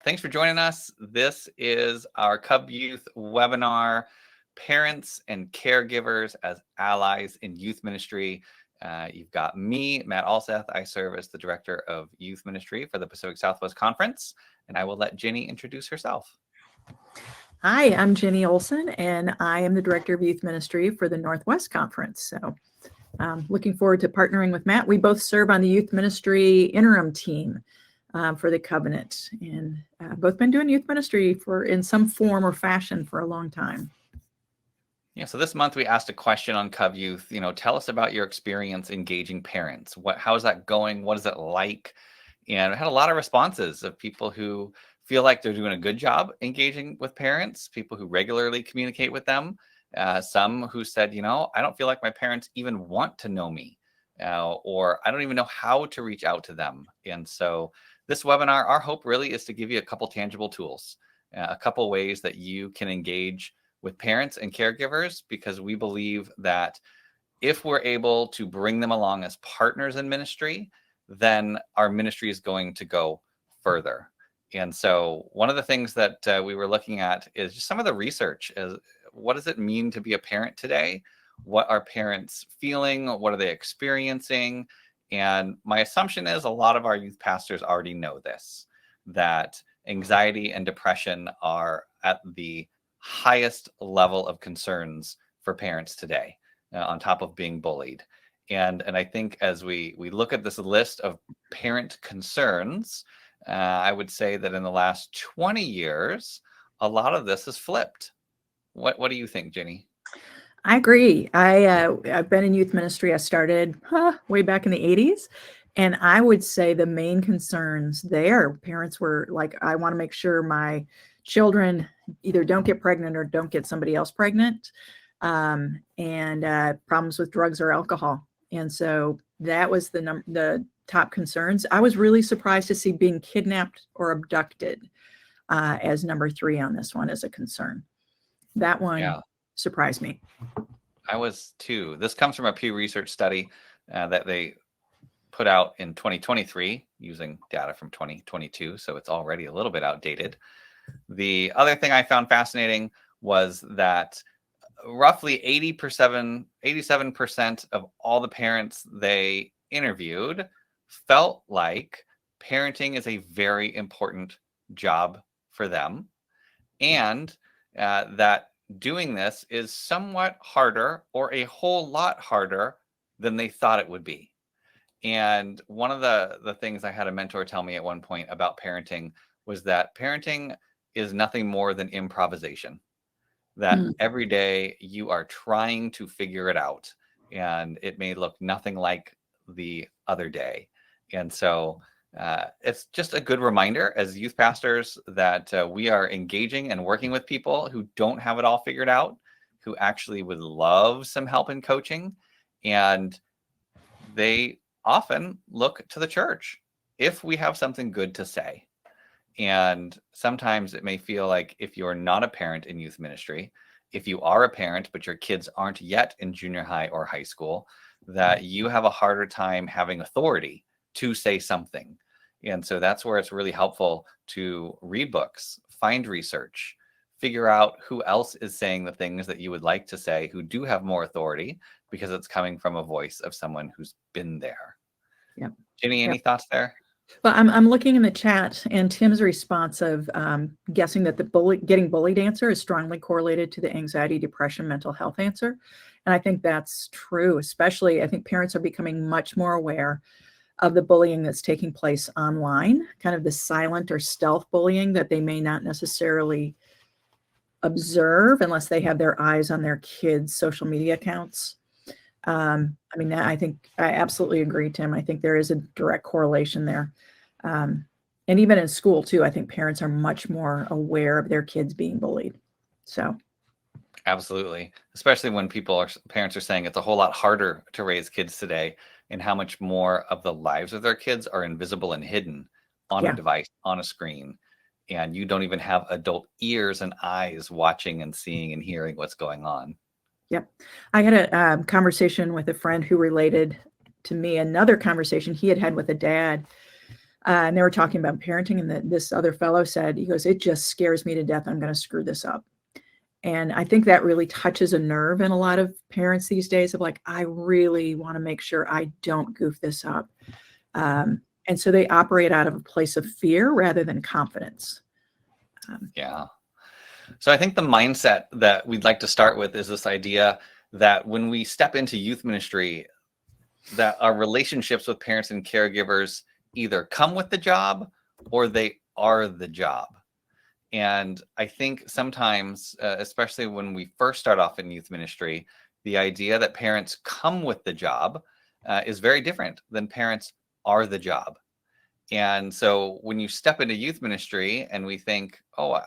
Thanks for joining us. This is our CovYouth webinar, Parents and Caregivers as Allies in Youth Ministry. You've got me, Matt Alseth. I serve as the Director of Youth Ministry for the Pacific Southwest Conference, and I will let Jenny introduce herself. Hi, I'm Jenny Olson, and I am the Director of Youth Ministry for the Northwest Conference. So looking forward to partnering with Matt. We both serve on the Youth Ministry interim team for the Covenant, and both been doing youth ministry in some form or fashion for a long time. Yeah, so this month we asked a question on CovYouth. Tell us about your experience engaging parents. How is that going? What is it like? And I had a lot of responses of people who feel like they're doing a good job engaging with parents, people who regularly communicate with them, some who said, I don't feel like my parents even want to know me, or I don't even know how to reach out to them. And so this webinar, our hope really is to give you a couple tangible tools, a couple ways that you can engage with parents and caregivers, because we believe that if we're able to bring them along as partners in ministry, then our ministry is going to go further. And so one of the things that we were looking at is just some of the research. What does it mean to be a parent today? What are parents feeling? What are they experiencing? And my assumption is a lot of our youth pastors already know this, that anxiety and depression are at the highest level of concerns for parents today, on top of being bullied. And I think as we look at this list of parent concerns, I would say that in the last 20 years, a lot of this has flipped. What do you think, Jenny? I agree. I've been in youth ministry. I started way back in the 80s. And I would say the main concerns there, parents were like, I want to make sure my children either don't get pregnant or don't get somebody else pregnant, and problems with drugs or alcohol. And so that was the top concerns. I was really surprised to see being kidnapped or abducted as number 3 on this one as a concern. That one surprised me. I was too. This comes from a Pew Research study that they put out in 2023 using data from 2022. So it's already a little bit outdated. The other thing I found fascinating was that roughly 87% of all the parents they interviewed felt like parenting is a very important job for them, and that doing this is somewhat harder or a whole lot harder than they thought it would be. And one of the things I had a mentor tell me at one point about parenting was that parenting is nothing more than improvisation, that every day you are trying to figure it out, and it may look nothing like the other day. And so it's just a good reminder as youth pastors that we are engaging and working with people who don't have it all figured out, who actually would love some help in coaching. And they often look to the church if we have something good to say. And sometimes it may feel like if you're not a parent in youth ministry, if you are a parent, but your kids aren't yet in junior high or high school, that you have a harder time having authority to say something. And so that's where it's really helpful to read books, find research, figure out who else is saying the things that you would like to say, who do have more authority, because it's coming from a voice of someone who's been there. Yep. Jenny, any thoughts there? Well, I'm looking in the chat, and Tim's response of guessing that the getting bullied answer is strongly correlated to the anxiety, depression, mental health answer. And I think that's true. Especially, I think parents are becoming much more aware of the bullying that's taking place online, kind of the silent or stealth bullying that they may not necessarily observe unless they have their eyes on their kids' social media accounts. I think I absolutely agree, Tim. I think there is a direct correlation there. And even in school too, I think parents are much more aware of their kids being bullied. So. Absolutely. Especially when parents are saying it's a whole lot harder to raise kids today, and how much more of the lives of their kids are invisible and hidden on a device, on a screen. And you don't even have adult ears and eyes watching and seeing and hearing what's going on. Yep. I had a conversation with a friend who related to me another conversation he had with a dad And they were talking about parenting, and this other fellow said, he goes, "It just scares me to death. I'm going to screw this up." And I think that really touches a nerve in a lot of parents these days of like, I really want to make sure I don't goof this up. And so they operate out of a place of fear rather than confidence. Yeah. So I think the mindset that we'd like to start with is this idea that when we step into youth ministry, that our relationships with parents and caregivers either come with the job or they are the job. And I think sometimes, especially when we first start off in youth ministry, the idea that parents come with the job is very different than parents are the job. And so when you step into youth ministry and we think, oh,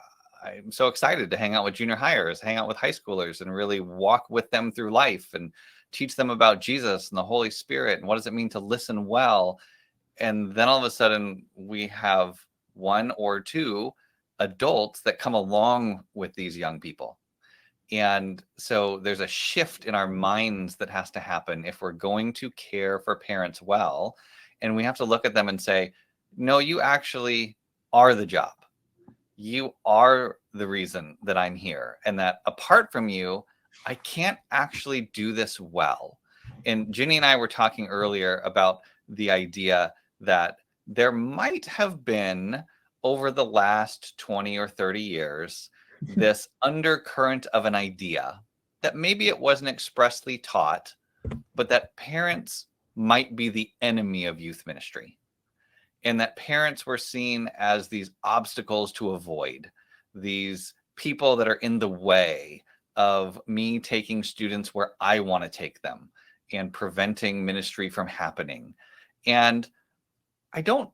I'm so excited to hang out with junior hires, hang out with high schoolers, and really walk with them through life and teach them about Jesus and the Holy Spirit and what does it mean to listen well. And then all of a sudden we have one or two adults that come along with these young people. And so there's a shift in our minds that has to happen if we're going to care for parents well. And we have to look at them and say, no, you actually are the job. You are the reason that I'm here. And that apart from you, I can't actually do this well. And Ginny and I were talking earlier about the idea that there might have been over the last 20 or 30 years, this undercurrent of an idea that maybe it wasn't expressly taught, but that parents might be the enemy of youth ministry. And that parents were seen as these obstacles to avoid, these people that are in the way of me taking students where I want to take them and preventing ministry from happening. And I don't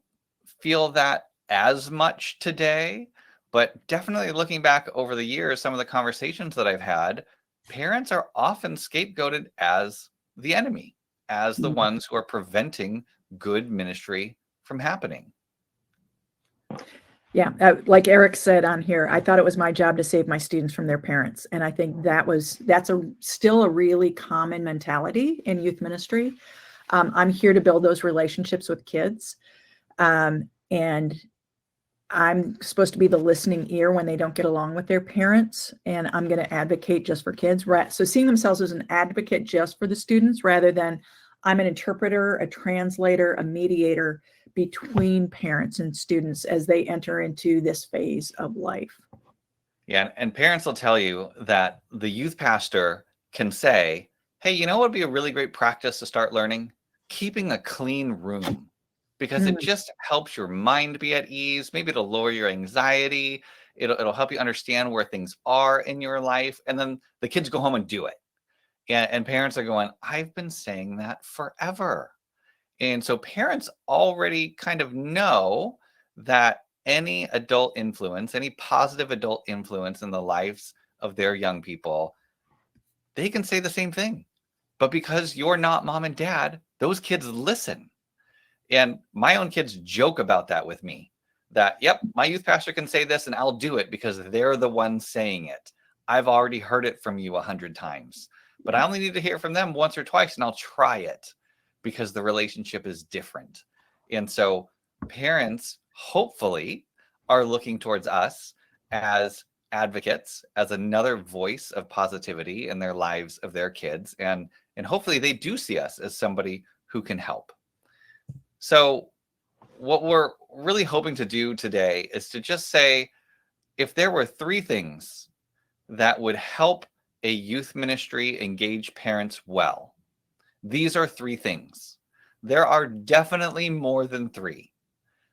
feel that as much today, but definitely looking back over the years, some of the conversations that I've had, parents are often scapegoated as the enemy, as the ones who are preventing good ministry from happening. Yeah, like Eric said on here, I thought it was my job to save my students from their parents, and I think that's still a really common mentality in youth ministry. I'm here to build those relationships with kids, and I'm supposed to be the listening ear when they don't get along with their parents, and I'm going to advocate just for kids. So seeing themselves as an advocate just for the students rather than I'm an interpreter, a translator, a mediator between parents and students as they enter into this phase of life. Yeah, and parents will tell you that the youth pastor can say, hey, you know what would be a really great practice to start learning? Keeping a clean room, because it just helps your mind be at ease. Maybe it'll lower your anxiety. It'll help you understand where things are in your life. And then the kids go home and do it. And parents are going, I've been saying that forever. And so parents already kind of know that any adult influence, any positive adult influence in the lives of their young people, they can say the same thing. But because you're not mom and dad, those kids listen. And my own kids joke about that with me, that, yep, my youth pastor can say this and I'll do it because they're the ones saying it. I've already heard it from you 100 times, but I only need to hear from them once or twice and I'll try it because the relationship is different. And so parents hopefully are looking towards us as advocates, as another voice of positivity in their lives of their kids. And hopefully they do see us as somebody who can help. So what we're really hoping to do today is to just say, if there were three things that would help a youth ministry engage parents well, these are three things. There are definitely more than three.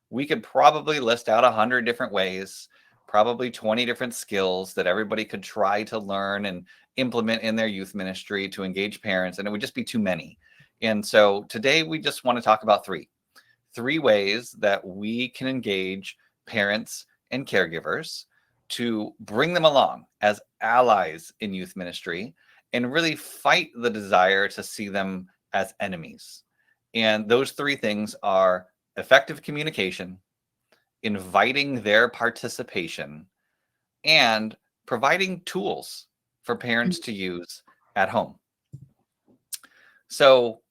We could probably list out 100 different ways, probably 20 different skills that everybody could try to learn and implement in their youth ministry to engage parents, and it would just be too many. And so today we just want to talk about three ways that we can engage parents and caregivers to bring them along as allies in youth ministry and really fight the desire to see them as enemies. And those three things are effective communication, inviting their participation, and providing tools for parents to use at home. So,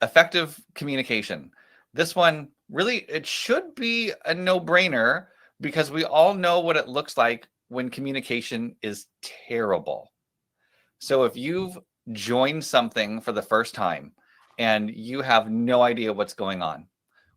effective communication. This one really, it should be a no-brainer because we all know what it looks like when communication is terrible. So if you've joined something for the first time and you have no idea what's going on,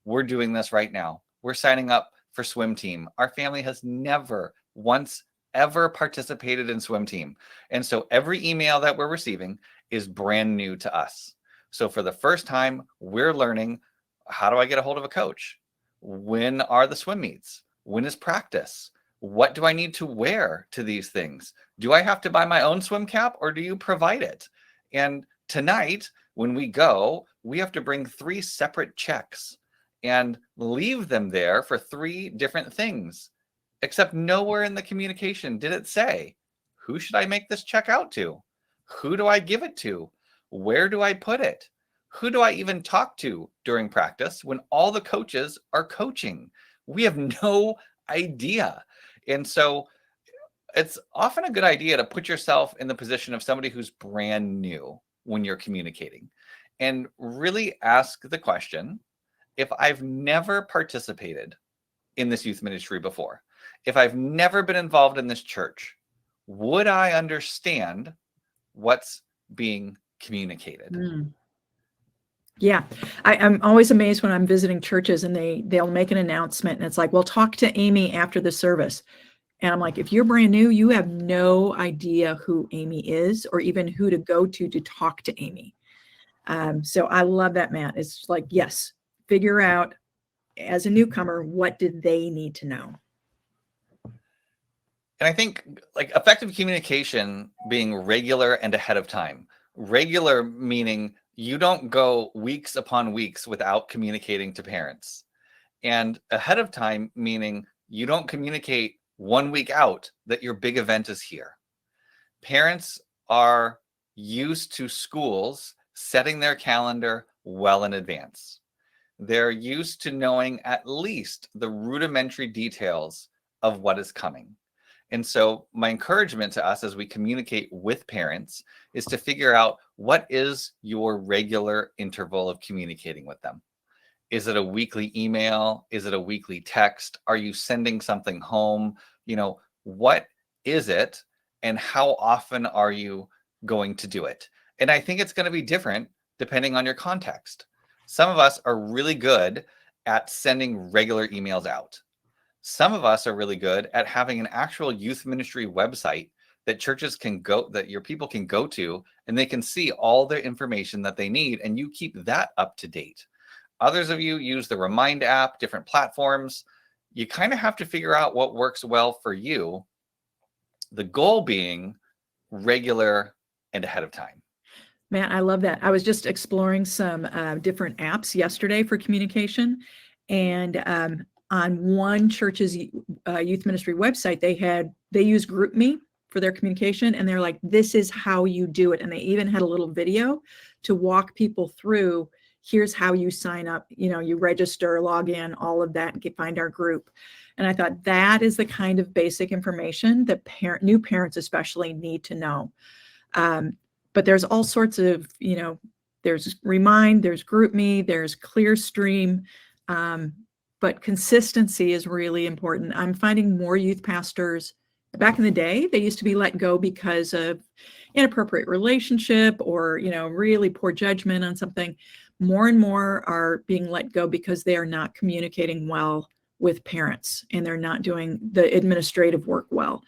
we're doing this right now. We're signing up for swim team. Our family has never once ever participated in swim team. And so every email that we're receiving is brand new to us. So for the first time, we're learning, how do I get a hold of a coach? When are the swim meets? When is practice? What do I need to wear to these things? Do I have to buy my own swim cap or do you provide it? And tonight, when we go, we have to bring 3 separate checks and leave them there for 3 different things. Except nowhere in the communication did it say, who should I make this check out to? Who do I give it to? Where do I put it? Who do I even talk to during practice when all the coaches are coaching? We have no idea. And so it's often a good idea to put yourself in the position of somebody who's brand new when you're communicating and really ask the question, if I've never participated in this youth ministry before, if I've never been involved in this church, would I understand what's being communicated? Mm. Yeah, I'm always amazed when I'm visiting churches and they'll make an announcement and it's like, well, talk to Amy after the service. And I'm like, if you're brand new, you have no idea who Amy is or even who to go to talk to Amy. So I love that, Matt. It's like, yes, figure out as a newcomer, what did they need to know? And I think like effective communication being regular and ahead of time. Regular meaning you don't go weeks upon weeks without communicating to parents. And ahead of time meaning you don't communicate 1 week out that your big event is here. Parents are used to schools setting their calendar well in advance. They're used to knowing at least the rudimentary details of what is coming. And so my encouragement to us as we communicate with parents is to figure out, what is your regular interval of communicating with them? Is it a weekly email? Is it a weekly text? Are you sending something home? What is it and how often are you going to do it? And I think it's going to be different depending on your context. Some of us are really good at sending regular emails out. Some of us are really good at having an actual youth ministry website that churches can go, that your people can go to, and they can see all the information that they need, and you keep that up to date. Others of you use the Remind app, different platforms. You kind of have to figure out what works well for you. The goal being regular and ahead of time. Matt, I love that. I was just exploring some different apps yesterday for communication. And on one church's youth ministry website, they use GroupMe for their communication. And they're like, this is how you do it. And they even had a little video to walk people through. Here's how you sign up, you register, log in, all of that, and find our group. And I thought that is the kind of basic information that new parents especially need to know. But there's all sorts of, there's Remind, there's GroupMe, there's ClearStream, but consistency is really important. I'm finding more youth pastors, back in the day, they used to be let go because of inappropriate relationship or, really poor judgment on something. More and more are being let go because they are not communicating well with parents and they're not doing the administrative work well.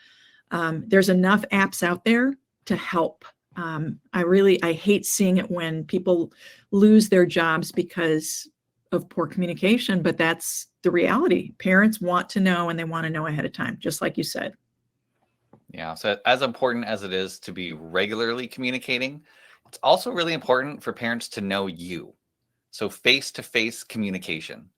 There's enough apps out there to help. I hate seeing it when people lose their jobs because of poor communication, but that's the reality. Parents want to know and they want to know ahead of time, just like you said. Yeah. So as important as it is to be regularly communicating, it's also really important for parents to know you. So face-to-face communication.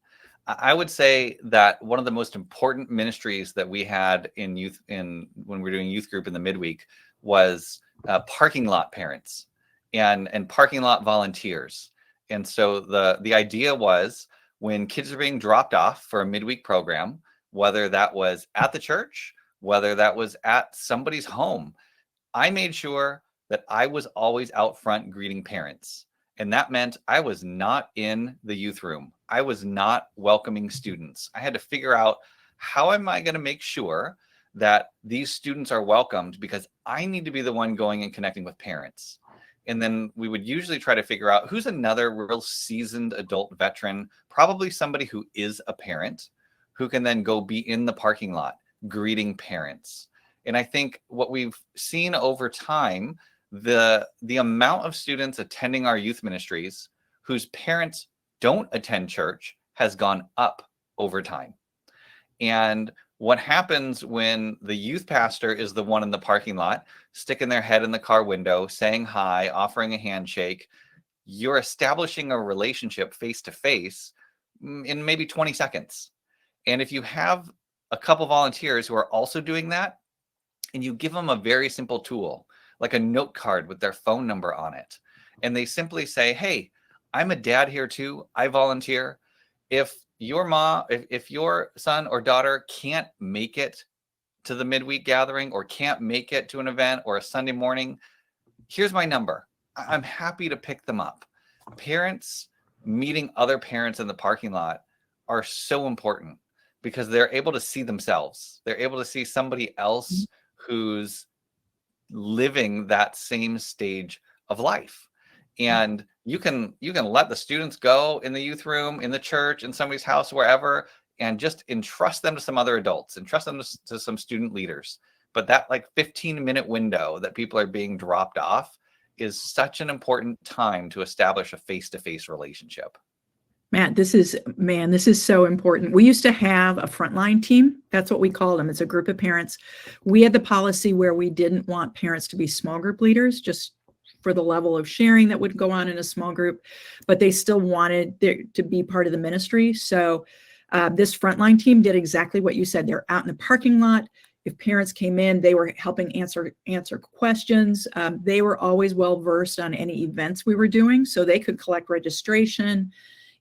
I would say that one of the most important ministries that we had in youth, when we were doing youth group in the midweek, was parking lot parents and parking lot volunteers. And so the idea was, when kids are being dropped off for a midweek program, whether that was at the church, whether that was at somebody's home, I made sure that I was always out front greeting parents. And that meant I was not in the youth room. I was not welcoming students. I had to figure out, how am I going to make sure that these students are welcomed, because I need to be the one going and connecting with parents. And then we would usually try to figure out who's another real seasoned adult veteran, probably somebody who is a parent, who can then go be in the parking lot greeting parents. And I think what we've seen over time, the amount of students attending our youth ministries whose parents don't attend church has gone up over time. And what happens when the youth pastor is the one in the parking lot, sticking their head in the car window, saying hi, offering a handshake, you're establishing a relationship face to face in maybe 20 seconds. And if you have a couple volunteers who are also doing that, and you give them a very simple tool, like a note card with their phone number on it, and they simply say, hey, I'm a dad here too, I volunteer. If if your son or daughter can't make it to the midweek gathering, or can't make it to an event or a Sunday morning, here's my number. I'm happy to pick them up. Parents meeting other parents in the parking lot are so important, because they're able to see themselves. They're able to see somebody else who's living that same stage of life. And you can let the students go in the youth room, in the church, in somebody's house, wherever, and just entrust them to some other adults, entrust them to some student leaders. But that like 15-minute window that people are being dropped off is such an important time to establish a face-to-face relationship. This is so important. We used to have a frontline team. That's what we call them. It's a group of parents. We had the policy where we didn't want parents to be small group leaders, just for the level of sharing that would go on in a small group, but they still wanted to be part of the ministry. So this frontline team did exactly what you said. They're out in the parking lot. If parents came in, they were helping answer questions. They were always well versed on any events we were doing, so they could collect registration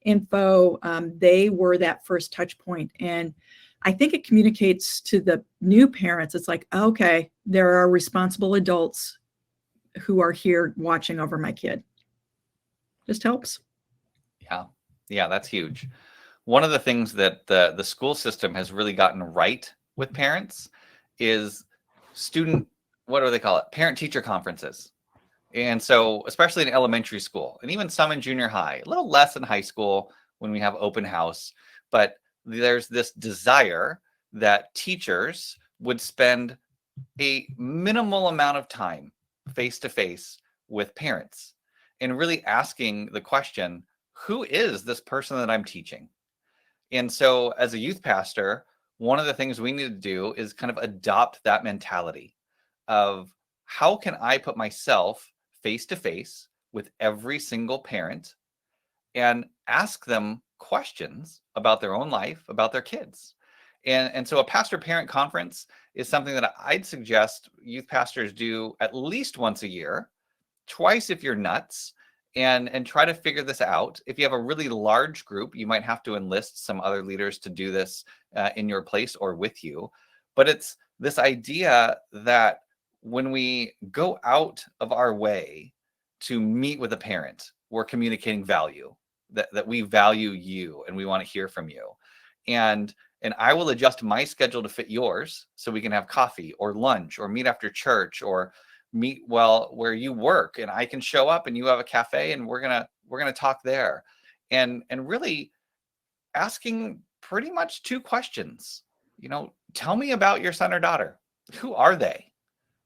info. They were that first touch point. And I think it communicates to the new parents. It's like, okay, there are responsible adults who are here watching over my kid. Just helps. Yeah, that's huge. One of the things that the school system has really gotten right with parents is what do they call it? Parent-teacher conferences. And so, especially in elementary school, and even some in junior high, a little less in high school when we have open house, but there's this desire that teachers would spend a minimal amount of time face to face with parents, and really asking the question, who is this person that I'm teaching? And so, as a youth pastor, one of the things we need to do is kind of adopt that mentality of, how can I put myself face to face with every single parent and ask them questions about their own life, about their kids. And so a pastor parent conference is something that I'd suggest youth pastors do at least once a year, twice if you're nuts, and try to figure this out. If you have a really large group, you might have to enlist some other leaders to do this in your place or with you. But it's this idea that when we go out of our way to meet with a parent, we're communicating value, that we value you and we want to hear from you. And I will adjust my schedule to fit yours, so we can have coffee or lunch or meet after church, or meet where you work, and I can show up and you have a cafe, and we're gonna talk there. And really asking pretty much two questions. Tell me about your son or daughter. Who are they?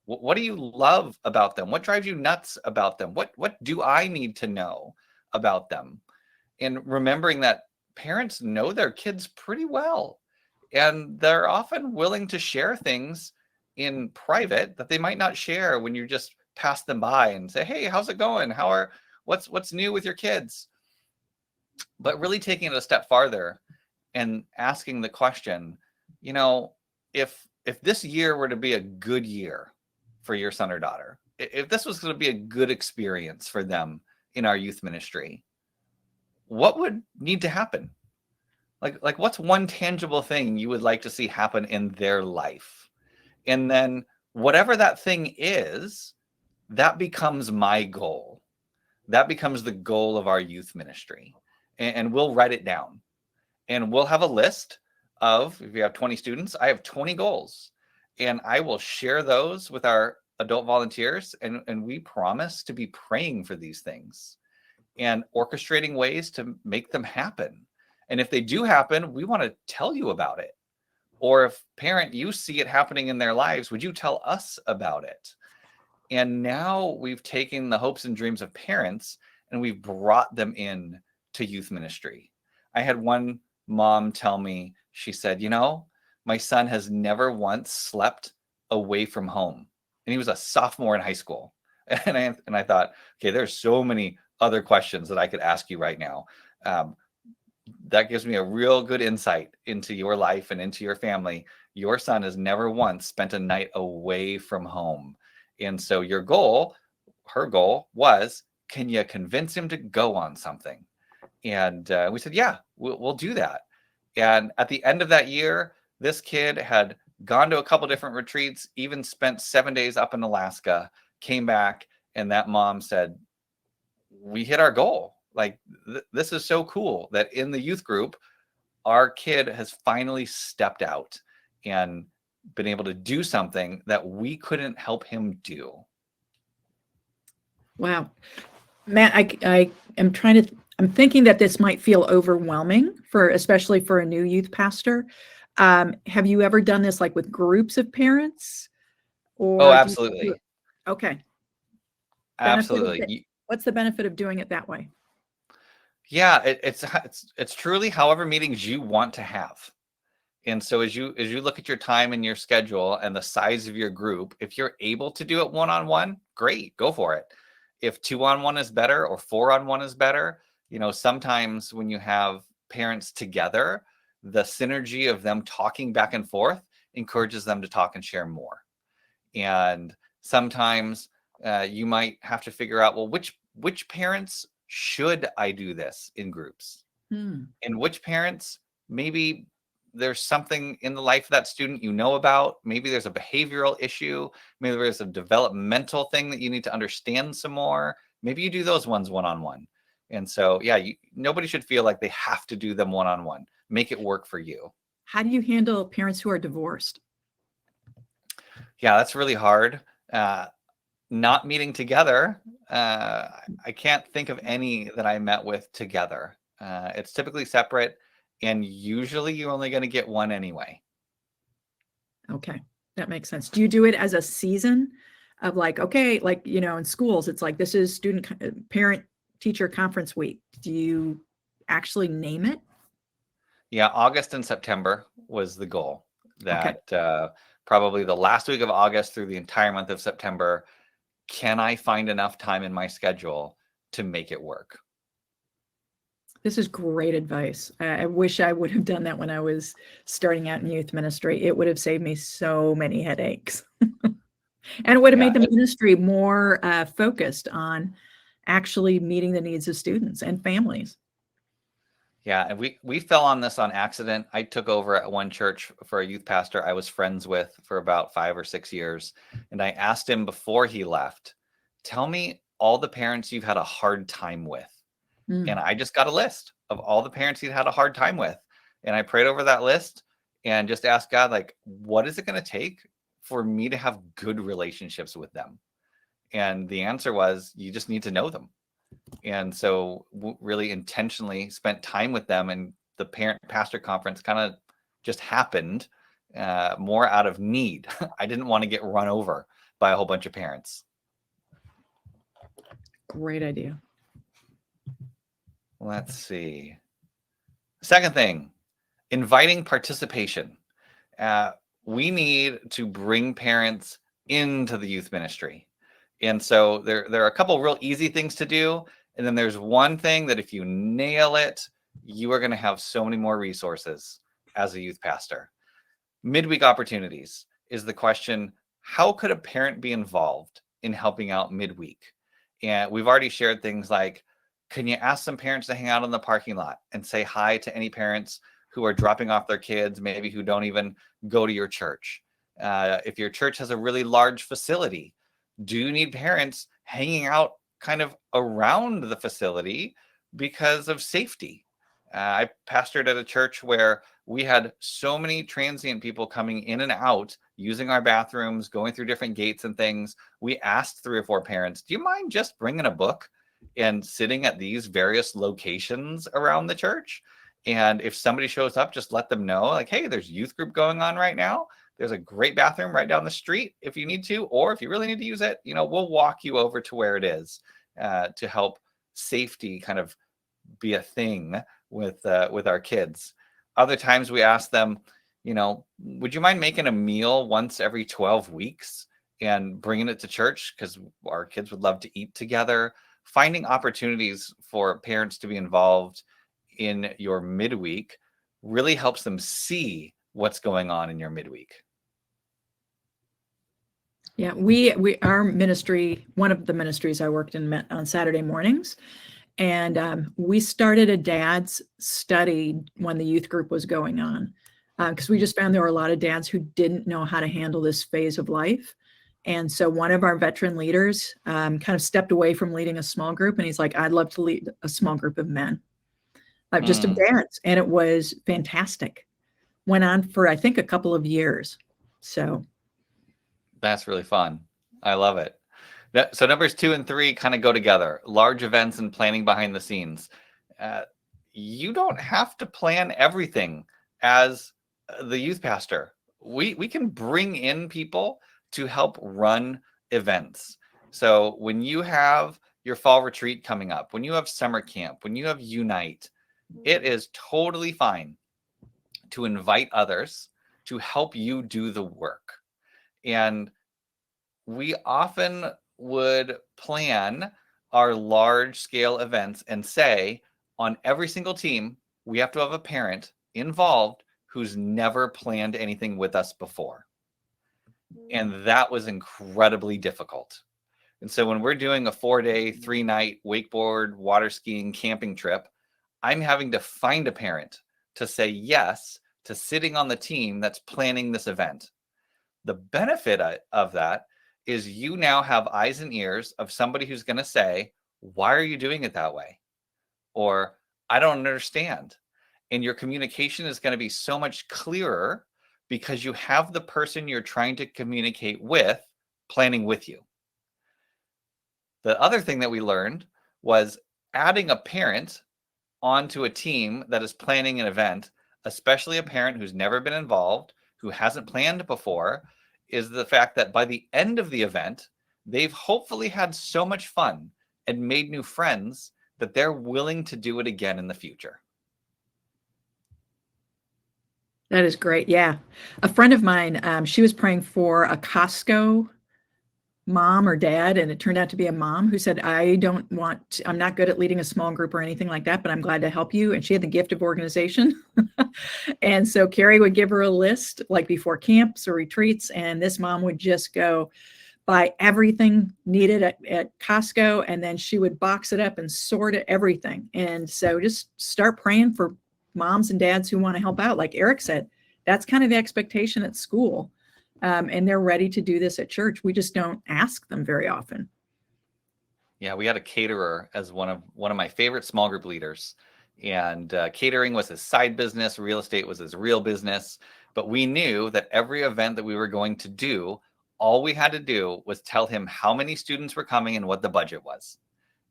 What do you love about them? What drives you nuts about them? What do I need to know about them? And remembering that parents know their kids pretty well, and they're often willing to share things in private that they might not share when you just pass them by and say, hey, how's it going? What's new with your kids? But really taking it a step farther and asking the question, if this year were to be a good year for your son or daughter, if this was going to be a good experience for them in our youth ministry, what would need to happen? Like what's one tangible thing you would like to see happen in their life? And then whatever that thing is, that becomes my goal. that becomes the goal of our youth ministry. And we'll write it down. And we'll have a list of, if you have 20 students, I have 20 goals. And I will share those with our adult volunteers. And we promise to be praying for these things and orchestrating ways to make them happen. And if they do happen, we want to tell you about it. Or if parent, you see it happening in their lives, would you tell us about it? And now we've taken the hopes and dreams of parents and we've brought them in to youth ministry. I had one mom tell me, she said, my son has never once slept away from home. And he was a sophomore in high school. And I thought, okay, there's so many other questions that I could ask you right now. That gives me a real good insight into your life and into your family. Your son has never once spent a night away from home. And so her goal was, can you convince him to go on something? And we said, yeah, we'll do that. And at the end of that year, this kid had gone to a couple different retreats, even spent 7 days up in Alaska, came back, and that mom said, we hit our goal. Like, this is so cool that in the youth group, our kid has finally stepped out and been able to do something that we couldn't help him do. Wow. Matt, I'm thinking that this might feel overwhelming especially for a new youth pastor. Have you ever done this like with groups of parents? Or absolutely. Okay. Absolutely. What's the benefit of doing it that way? Yeah, it's truly however meetings you want to have. And so as you look at your time and your schedule and the size of your group, if you're able to do it one-on-one, great, go for it. If 2-on-1 is better or 4-on-1 is better, sometimes when you have parents together, the synergy of them talking back and forth encourages them to talk and share more. And sometimes you might have to figure out, well, which parents should I do this in groups? And which parents, maybe there's something in the life of that student about. Maybe there's a behavioral issue. Maybe there's a developmental thing that you need to understand some more. Maybe you do those ones one-on-one. And so, yeah, nobody should feel like they have to do them one-on-one. Make it work for you. How do you handle parents who are divorced? Yeah, that's really hard. Not meeting together. I can't think of any that I met with together. It's typically separate. And usually you're only going to get one anyway. Okay, that makes sense. Do you do it as a season of like, okay, like, in schools, it's like, this is parent teacher conference week. Do you actually name it? Yeah, August and September was the goal. That probably the last week of August through the entire month of September, can I find enough time in my schedule to make it work? This is great advice. I wish I would have done that when I was starting out in youth ministry. It would have saved me so many headaches. And it would have made the ministry more focused on actually meeting the needs of students and families. Yeah, and we fell on this on accident. I took over at one church for a youth pastor I was friends with for about 5 or 6 years. And I asked him before he left, tell me all the parents you've had a hard time with. And I just got a list of all the parents he'd had a hard time with. And I prayed over that list and just asked God, like, what is it going to take for me to have good relationships with them? And the answer was, you just need to know them. And so really intentionally spent time with them. And the parent pastor conference kind of just happened more out of need. I didn't want to get run over by a whole bunch of parents. Great idea. Let's see. Second thing, inviting participation. We need to bring parents into the youth ministry. And so there are a couple real easy things to do. And then there's one thing that if you nail it, you are going to have so many more resources as a youth pastor. Midweek opportunities is the question, how could a parent be involved in helping out midweek? And we've already shared things like, can you ask some parents to hang out in the parking lot and say hi to any parents who are dropping off their kids, maybe who don't even go to your church? If your church has a really large facility, do you need parents hanging out kind of around the facility because of safety. I pastored at a church where we had so many transient people coming in and out, using our bathrooms, going through different gates and things. We asked 3 or 4 parents, do you mind just bringing a book and sitting at these various locations around the church? And if somebody shows up, just let them know, like, hey, there's youth group going on right now. There's a great bathroom right down the street if you need to, or if you really need to use it, we'll walk you over to where it is, to help safety kind of be a thing with our kids. Other times we ask them, would you mind making a meal once every 12 weeks and bringing it to church, because our kids would love to eat together. Finding opportunities for parents to be involved in your midweek really helps them see what's going on in your midweek. Yeah, our ministry, one of the ministries I worked in, met on Saturday mornings, and we started a dad's study when the youth group was going on, because we just found there were a lot of dads who didn't know how to handle this phase of life. And so one of our veteran leaders kind of stepped away from leading a small group, and he's like, I'd love to lead a small group of men, just of dads. And it was fantastic. Went on for, I think, a couple of years. So that's really fun. I love it. So numbers 2 and 3 kind of go together. Large events and planning behind the scenes. You don't have to plan everything as the youth pastor. We can bring in people to help run events. So when you have your fall retreat coming up, when you have summer camp, when you have Unite, it is totally fine to invite others to help you do the work. And we often would plan our large scale events and say, on every single team, we have to have a parent involved who's never planned anything with us before. And that was incredibly difficult. And so when we're doing a 4-day, 3-night wakeboard, water skiing, camping trip, I'm having to find a parent to say yes to sitting on the team that's planning this event. The benefit of that is you now have eyes and ears of somebody who's going to say, why are you doing it that way? Or, I don't understand. And your communication is going to be so much clearer because you have the person you're trying to communicate with planning with you. The other thing that we learned was adding a parent onto a team that is planning an event, especially a parent who's never been involved, who hasn't planned before, is the fact that by the end of the event, they've hopefully had so much fun and made new friends that they're willing to do it again in the future. that is great. Yeah. A friend of mine, she was praying for a Costco mom or dad, and it turned out to be a mom who said, I'm not good at leading a small group or anything like that, but I'm glad to help you. And she had the gift of organization. And so Carrie would give her a list like before camps or retreats, and this mom would just go buy everything needed at Costco, and then she would box it up and sort everything. And so just start praying for moms and dads who want to help out. Like Eric said, that's kind of the expectation at school. And they're ready to do this at church. We just don't ask them very often. Yeah, we had a caterer as one of my favorite small group leaders, and catering was his side business. Real estate was his real business. But we knew that every event that we were going to do, all we had to do was tell him how many students were coming and what the budget was,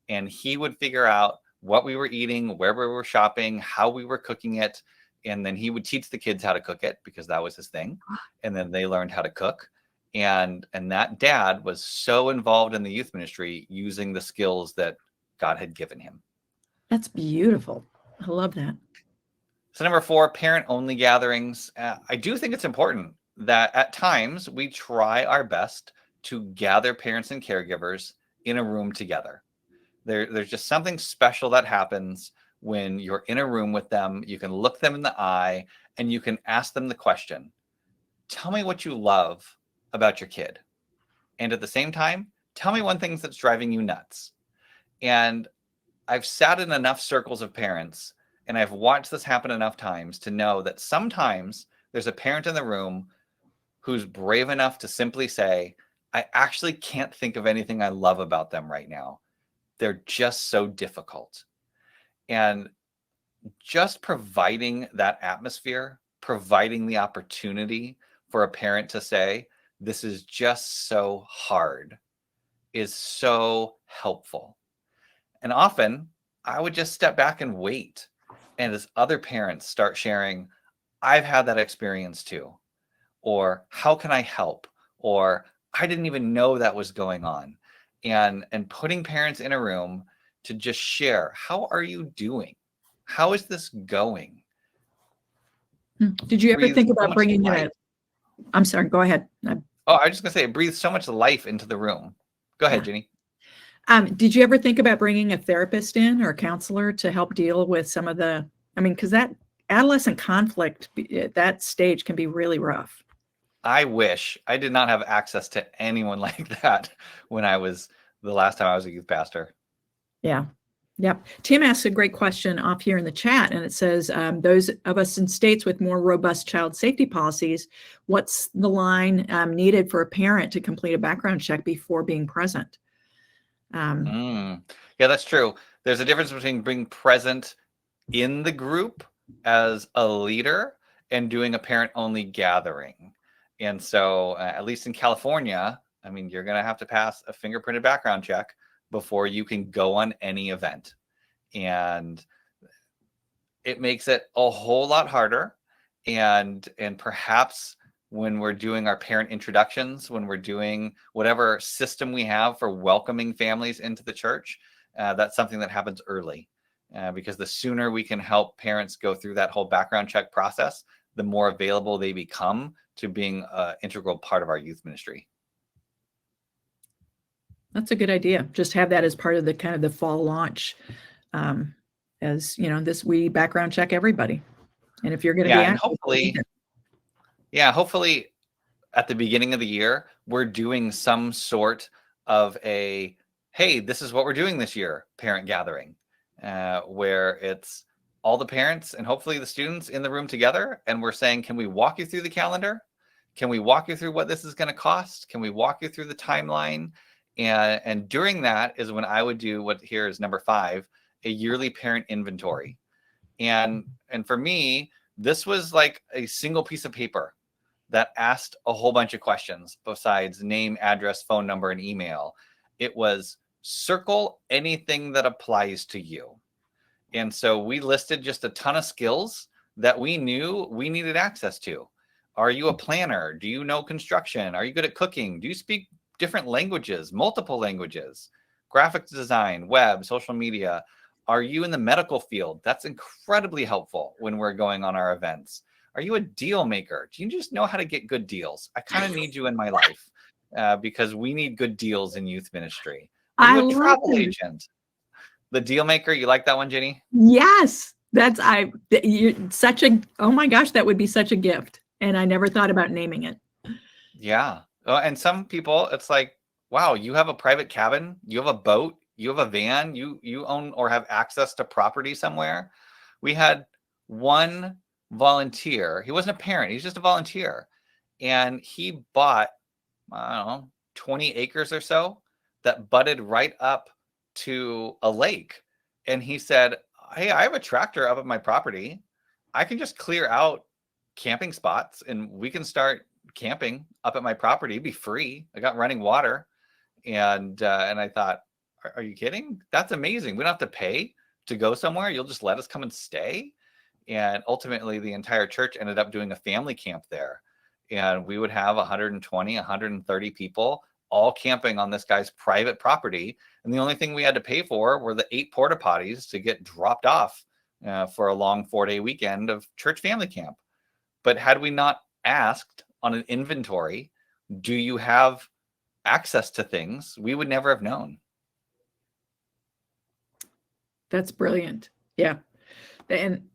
and he would figure out what we were eating, where we were shopping, how we were cooking it. And then he would teach the kids how to cook it because that was his thing. And then they learned how to cook. And that dad was so involved in the youth ministry using the skills that God had given him. That's beautiful. I love that. So number 4, parent-only gatherings. I do think it's important that at times we try our best to gather parents and caregivers in a room together. There's just something special that happens when you're in a room with them. You can look them in the eye and you can ask them the question, tell me what you love about your kid. And at the same time, tell me one thing that's driving you nuts. And I've sat in enough circles of parents and I've watched this happen enough times to know that sometimes there's a parent in the room who's brave enough to simply say, I actually can't think of anything I love about them right now. they're just so difficult. And just providing that atmosphere, providing the opportunity for a parent to say, this is just so hard, is so helpful. And often I would just step back and wait. And as other parents start sharing, I've had that experience too, or how can I help? Or I didn't even know that was going on. And putting parents in a room to just share, how are you doing? How is this going? Did you ever Breathes think so about much bringing in life. I'm sorry, go ahead. Oh, I was just gonna say it breathes so much life into the room. Go ahead, Yeah. Ginny. Did you ever think about bringing a therapist in or a counselor to help deal with some of the, I mean, because that adolescent conflict at that stage can be really rough. I wish I did not have access to anyone like that when I was the last time I was a youth pastor. Yeah. Yep. Tim asked a great question off here in the chat, and it says, those of us in states with more robust child safety policies, what's the line needed for a parent to complete a background check before being present? Yeah, that's true. There's a difference between being present in the group as a leader and doing a parent-only gathering. And so, at least in California, I mean, you're going to have to pass a fingerprinted background check before you can go on any event. And it makes it a whole lot harder. And perhaps when we're doing our parent introductions, when we're doing whatever system we have for welcoming families into the church, that's something that happens early. Because the sooner we can help parents go through that whole background check process, the more available they become to being an integral part of our youth ministry. That's a good idea. Just have that as part of the kind of the fall launch, as you know, this we background check everybody, and if you're going to Yeah, be and active, hopefully at the beginning of the year, we're doing some sort of a, hey, this is what we're doing this year, parent gathering, where it's all the parents and hopefully the students in the room together. And we're saying, can we walk you through the calendar? Can we walk you through what this is going to cost? Can we walk you through the timeline? And during that is when I would do what here is number 5, a yearly parent inventory. And for me, this was like a single piece of paper that asked a whole bunch of questions besides name, address, phone number, and email. It was circle anything that applies to you. And so we listed just a ton of skills that we knew we needed access to. Are you a planner? Do you know construction? Are you good at cooking? Do you speak different languages, multiple languages? Graphics design, web, social media. Are you in the medical field? That's incredibly helpful when we're going on our events. Are you a deal maker? Do you just know how to get good deals? I kind of need you in my life because we need good deals in youth ministry. Are I you a love travel it. agent? The deal maker, you like that one, Jenny? Yes, you're such a, oh my gosh, that would be such a gift, and I never thought about naming it. Yeah. And some people, it's like, wow, you have a private cabin, you have a boat, you have a van, you own or have access to property somewhere. We had one volunteer. He wasn't a parent, he's just a volunteer. And he bought, I don't know, 20 acres or so that butted right up to a lake. And he said, hey, I have a tractor up at my property. I can just clear out camping spots and we can start camping up at my property. It'd be free. I got running water. And I thought, are you kidding? That's amazing. We don't have to pay to go somewhere. You'll just let us come and stay. And ultimately, the entire church ended up doing a family camp there. And we would have 120, 130 people all camping on this guy's private property. And the only thing we had to pay for were the 8 porta potties to get dropped off for a long 4-day weekend of church family camp. But had we not asked on an inventory, do you have access to things, we would never have known. That's brilliant. Yeah. And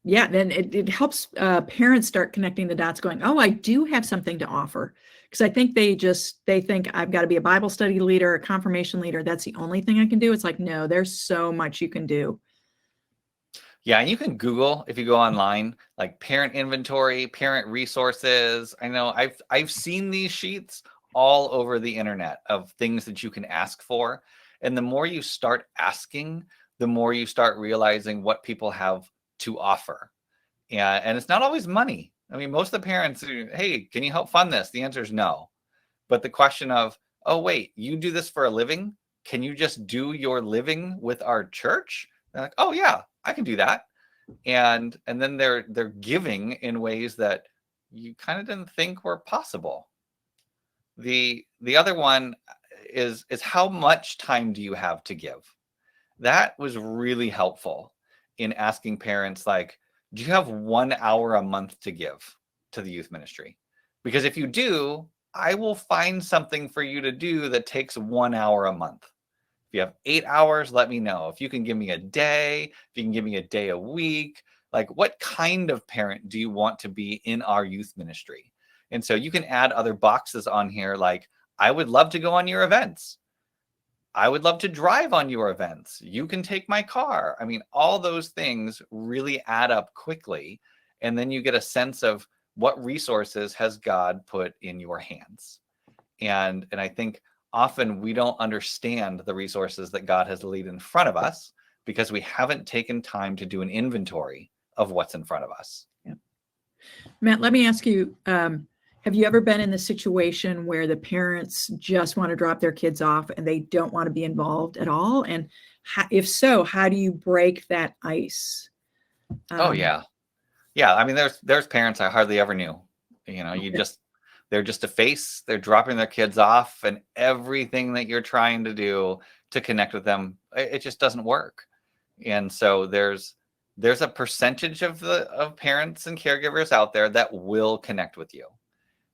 yeah, then it helps parents start connecting the dots going, oh, I do have something to offer. Because I think they think I've got to be a Bible study leader, a confirmation leader. That's the only thing I can do. It's like, no, there's so much you can do. Yeah, and you can Google if you go online, like parent inventory, parent resources. I know I've seen these sheets all over the internet of things that you can ask for. And the more you start asking, the more you start realizing what people have to offer. And it's not always money. I mean, most of the parents, hey, can you help fund this? The answer is no. But the question of, oh, wait, you do this for a living? Can you just do your living with our church? They're like, oh yeah, I can do that. And then they're giving in ways that you kind of didn't think were possible. The other one is how much time do you have to give? That was really helpful in asking parents, like, do you have 1 hour a month to give to the youth ministry? Because if you do, I will find something for you to do that takes 1 hour a month. If you have 8 hours, let me know. If you can give me a day, if you can give me a day a week, like, what kind of parent do you want to be in our youth ministry? And so you can add other boxes on here, like, I would love to go on your events. I would love to drive on your events. You can take my car. I mean, all those things really add up quickly. And then you get a sense of what resources has God put in your hands. And I think often we don't understand the resources that God has laid in front of us because we haven't taken time to do an inventory of what's in front of us. Yeah. Matt, let me ask you, have you ever been in the situation where the parents just want to drop their kids off and they don't want to be involved at all? And if so, how do you break that ice? Oh yeah. Yeah. I mean, there's parents I hardly ever knew. Okay. They're just a face. They're dropping their kids off, and everything that you're trying to do to connect with them, it just doesn't work. And so there's a percentage of parents and caregivers out there that will connect with you.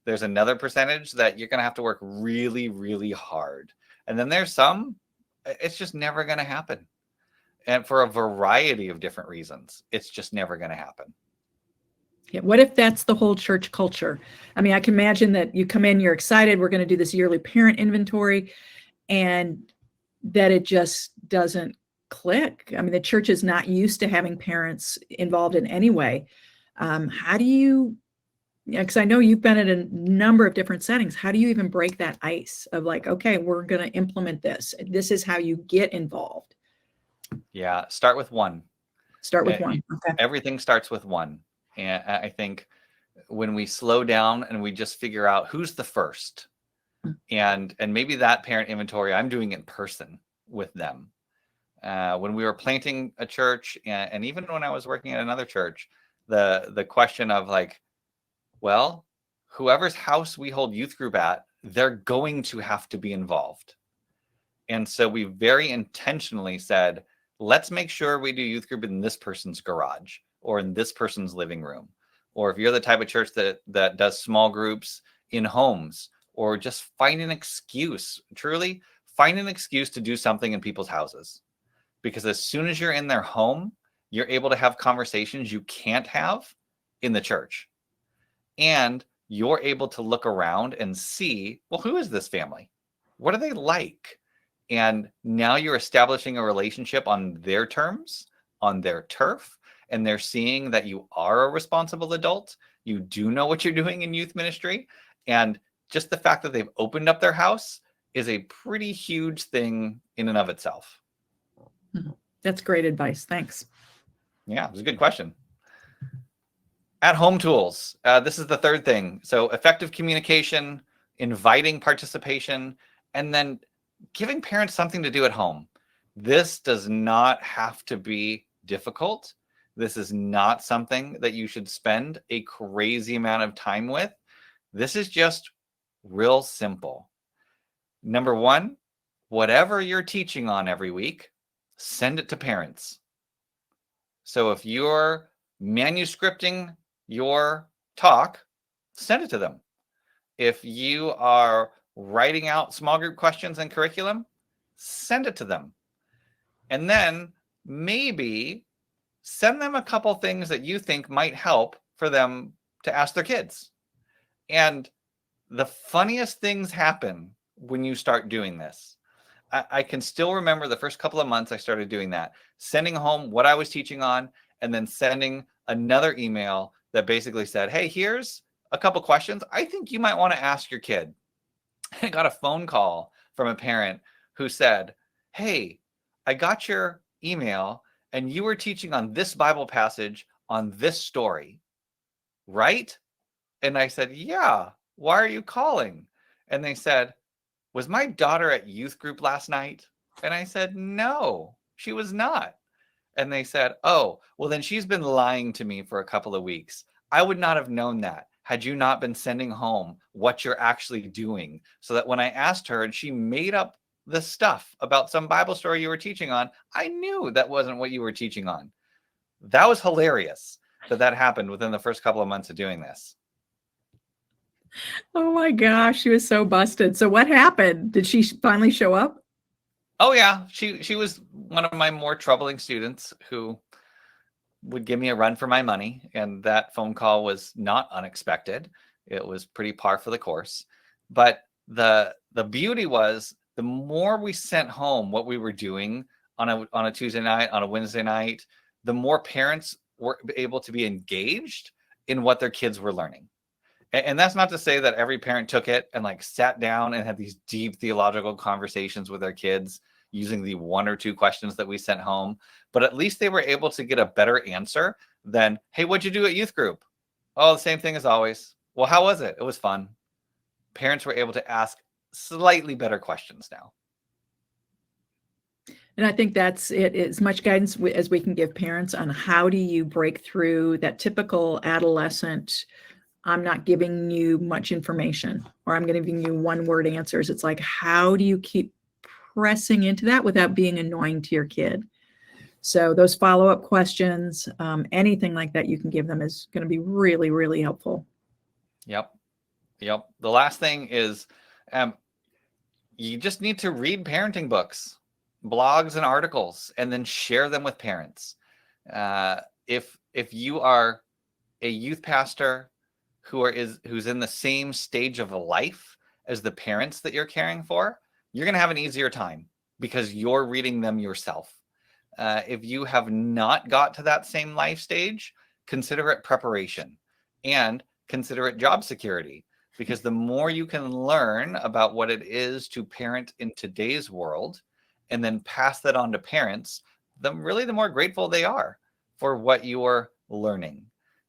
There's another percentage that you're going to have to work really, really hard. And then there's some, it's just never going to happen. And for a variety of different reasons, it's just never going to happen. Yeah. What if that's the whole church culture? I mean, I can imagine that you come in, you're excited, we're going to do this yearly parent inventory, and that it just doesn't click. I mean, the church is not used to having parents involved in any way. How do you, because I know you've been in a number of different settings, how do you even break that ice of like, okay, we're going to implement this. This is how you get involved. Yeah. Start with one. Start with one. Okay. Everything starts with one. And I think when we slow down and we just figure out who's the first, and maybe that parent inventory, I'm doing in person with them. When we were planting a church, and even when I was working at another church, the question of like, well, whoever's house we hold youth group at, they're going to have to be involved. And so we very intentionally said, let's make sure we do youth group in this person's garage or in this person's living room. Or if you're the type of church that does small groups in homes, or just find an excuse, truly find an excuse to do something in people's houses. Because as soon as you're in their home, you're able to have conversations you can't have in the church. And you're able to look around and see, well, who is this family? What are they like? And now you're establishing a relationship on their terms, on their turf, and they're seeing that you are a responsible adult. You do know what you're doing in youth ministry. And just the fact that they've opened up their house is a pretty huge thing in and of itself. That's great advice. Thanks. Yeah, it was a good question. At-home tools. This is the third thing. So effective communication, inviting participation, and then giving parents something to do at home. This does not have to be difficult. This is not something that you should spend a crazy amount of time with. This is just real simple. Number one, whatever you're teaching on every week, send it to parents. So if you're manuscripting your talk, send it to them. If you are writing out small group questions and curriculum, send it to them. And then maybe send them a couple things that you think might help for them to ask their kids. And the funniest things happen when you start doing this. I can still remember the first couple of months I started doing that, sending home what I was teaching on, and then sending another email that basically said, hey, here's a couple questions I think you might want to ask your kid. I got a phone call from a parent who said, hey, I got your email and you were teaching on this Bible passage on this story, right? And I said, yeah, why are you calling? And they said, was my daughter at youth group last night? And I said, no, she was not. And they said, oh, well, then she's been lying to me for a couple of weeks. I would not have known that had you not been sending home what you're actually doing. So that when I asked her and she made up the stuff about some Bible story you were teaching on, I knew that wasn't what you were teaching on. That was hilarious that happened within the first couple of months of doing this. Oh my gosh, she was so busted. So what happened? Did she finally show up? Oh yeah, she was one of my more troubling students who would give me a run for my money, and that phone call was not unexpected. It was pretty par for the course. But the beauty was the more we sent home what we were doing on a Tuesday night, on a Wednesday night, the more parents were able to be engaged in what their kids were learning. And that's not to say that every parent took it and like sat down and had these deep theological conversations with their kids using the 1 or 2 questions that we sent home, but at least they were able to get a better answer than, hey, what'd you do at youth group? Oh, the same thing as always. Well, how was it? It was fun. Parents were able to ask slightly better questions now. And I think that's it, as much guidance as we can give parents on how do you break through that typical adolescent, I'm not giving you much information, or I'm giving you one-word answers. It's like, how do you keep pressing into that without being annoying to your kid? So those follow-up questions, anything like that you can give them is going to be really, really helpful. Yep. The last thing is you just need to read parenting books, blogs and articles, and then share them with parents. If you are a youth pastor who's in the same stage of life as the parents that you're caring for, you're going to have an easier time because you're reading them yourself. If you have not got to that same life stage, consider it preparation and consider it job security, because the more you can learn about what it is to parent in today's world and then pass that on to parents, the more grateful they are for what you're learning.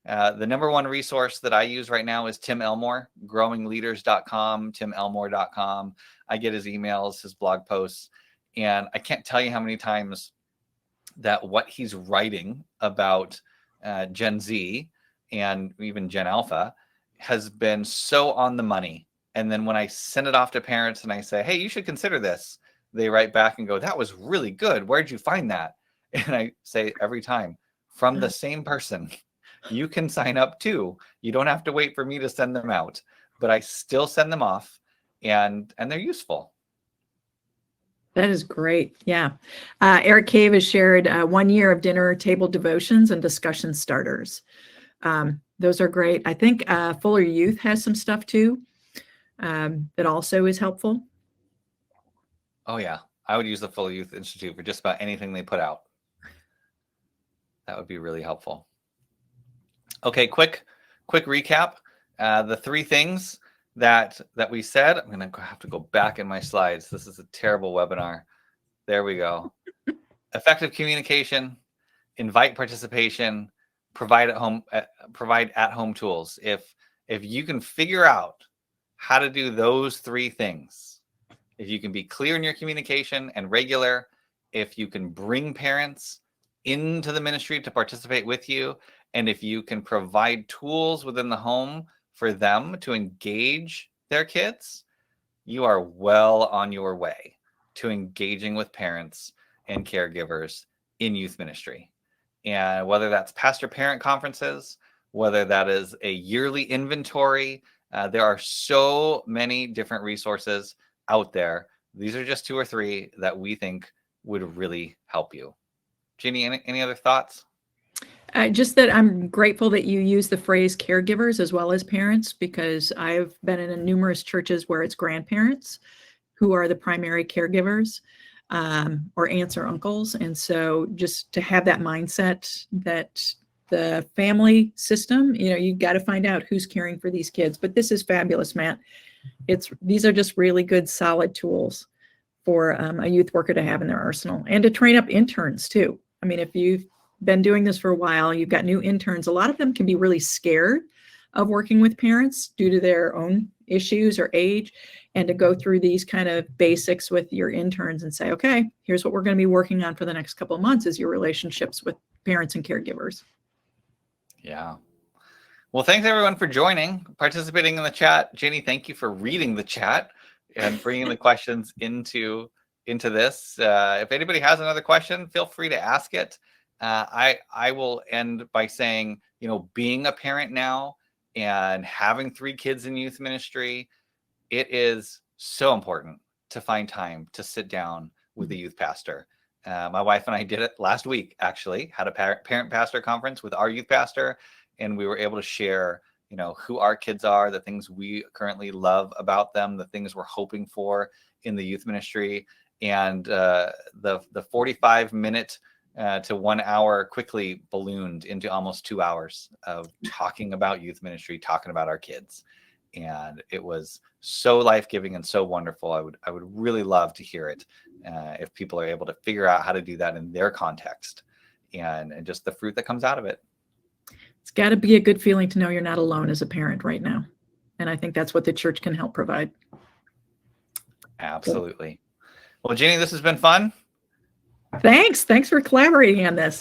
The number one resource that I use right now is Tim Elmore, growingleaders.com, timelmore.com. I get his emails, his blog posts, and I can't tell you how many times that what he's writing about Gen Z and even Gen Alpha has been so on the money. And then when I send it off to parents and I say, hey, you should consider this, they write back and go, that was really good. Where'd you find that? And I say every time, from the same person. You can sign up too. You don't have to wait for me to send them out, but I still send them off, and they're useful. That is great. Yeah. Eric Cave has shared 1 year of dinner table devotions and discussion starters. Those are great. I think Fuller Youth has some stuff too that also is helpful. Oh yeah. I would use the Fuller Youth Institute for just about anything they put out. That would be really helpful. Okay, quick recap. The 3 things that we said. I'm going to have to go back in my slides. This is a terrible webinar. There we go. Effective communication, invite participation, provide at-home tools. If you can figure out how to do those 3 things, if you can be clear in your communication and regular, if you can bring parents into the ministry to participate with you, and if you can provide tools within the home for them to engage their kids, you are well on your way to engaging with parents and caregivers in youth ministry. And whether that's pastor-parent conferences, whether that is a yearly inventory, there are so many different resources out there. These are just 2 or 3 that we think would really help you. Ginny, any other thoughts? Just that I'm grateful that you use the phrase caregivers as well as parents, because I've been in numerous churches where it's grandparents who are the primary caregivers, or aunts or uncles. And so just to have that mindset that the family system, you got to find out who's caring for these kids. But this is fabulous, Matt. These are just really good, solid tools for a youth worker to have in their arsenal, and to train up interns too. I mean, if you've been doing this for a while, you've got new interns, a lot of them can be really scared of working with parents due to their own issues or age, and to go through these kind of basics with your interns and say, okay, here's what we're going to be working on for the next couple of months is your relationships with parents and caregivers. Yeah. Well, thanks everyone for joining, participating in the chat. Jenny, thank you for reading the chat and bringing the questions into this. If anybody has another question, feel free to ask it. I will end by saying, being a parent now and having 3 kids in youth ministry, it is so important to find time to sit down with a youth pastor. My wife and I did it last week, actually, had a parent pastor conference with our youth pastor, and we were able to share, who our kids are, the things we currently love about them, the things we're hoping for in the youth ministry. And the 45-minute to 1 hour quickly ballooned into almost 2 hours of talking about youth ministry, talking about our kids. And it was so life-giving and so wonderful. I would really love to hear it if people are able to figure out how to do that in their context and just the fruit that comes out of it. It's got to be a good feeling to know you're not alone as a parent right now. And I think that's what the church can help provide. Absolutely. Well, Jenny, this has been fun. Thanks for collaborating on this.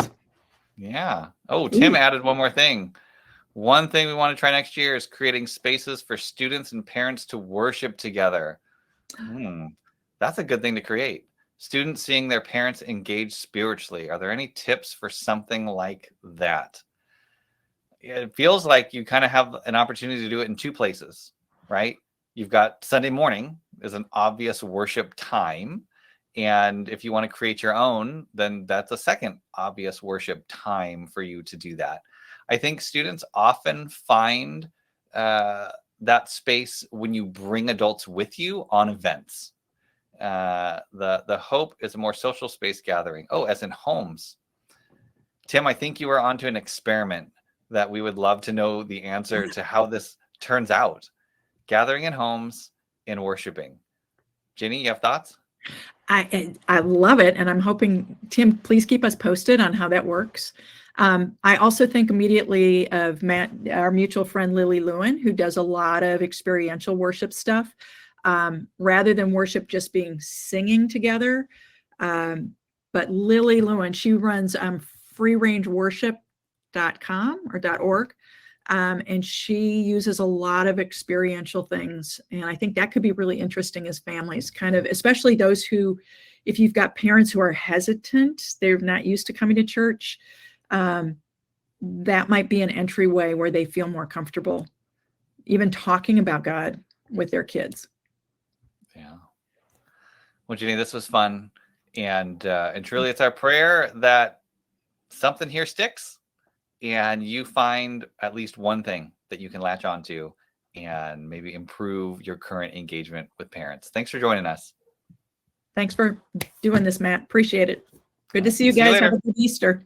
Yeah. Oh, Tim added one more thing. One thing we want to try next year is creating spaces for students and parents to worship together. That's a good thing to create. Students seeing their parents engage spiritually. Are there any tips for something like that? It feels like you kind of have an opportunity to do it in 2 places, right? You've got Sunday morning is an obvious worship time. And if you want to create your own, then that's a second obvious worship time for you to do that. I think students often find that space when you bring adults with you on events. The hope is a more social space gathering. Oh, as in homes. Tim, I think you are onto an experiment that we would love to know the answer to how this turns out. Gathering in homes and worshiping. Jenny, you have thoughts? I love it. And I'm hoping, Tim, please keep us posted on how that works. I also think immediately of Matt, our mutual friend, Lily Lewin, who does a lot of experiential worship stuff. Rather than worship just being singing together. But Lily Lewin, she runs freerangeworship.com or .org. And she uses a lot of experiential things. And I think that could be really interesting as families, kind of, especially those who, if you've got parents who are hesitant, they're not used to coming to church, that might be an entryway where they feel more comfortable even talking about God with their kids. Yeah. Well, Jenny, this was fun. And truly it's our prayer that something here sticks and you find at least one thing that you can latch onto and maybe improve your current engagement with parents. Thanks for joining us. Thanks for doing this, Matt. Appreciate it. Good to see you guys. Have a good Easter.